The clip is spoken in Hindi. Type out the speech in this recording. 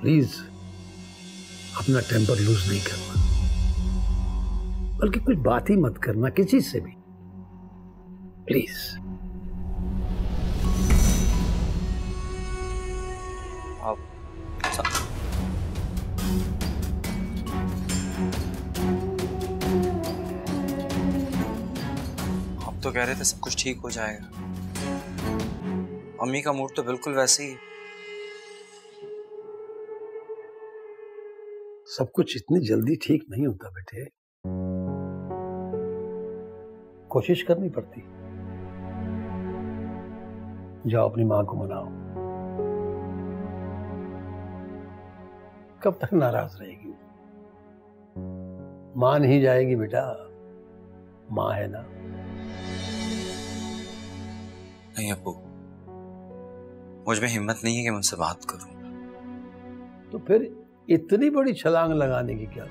प्लीज अपना टेम्पर लूज नहीं करना, बल्कि कुछ बात ही मत करना किसी से भी, प्लीज। आप तो कह रहे थे सब कुछ ठीक हो जाएगा। अम्मी का मूड तो बिल्कुल वैसे ही। सब कुछ इतनी जल्दी ठीक नहीं होता बेटे, कोशिश करनी पड़ती। जाओ अपनी मां को मनाओ। कब तक नाराज रहेगी? मां नहीं जाएगी बेटा, मां है ना। नहीं अब्बू, मुझ में हिम्मत नहीं है कि मैं उनसे बात करूं। तो फिर इतनी बड़ी छलांग लगाने की क्या?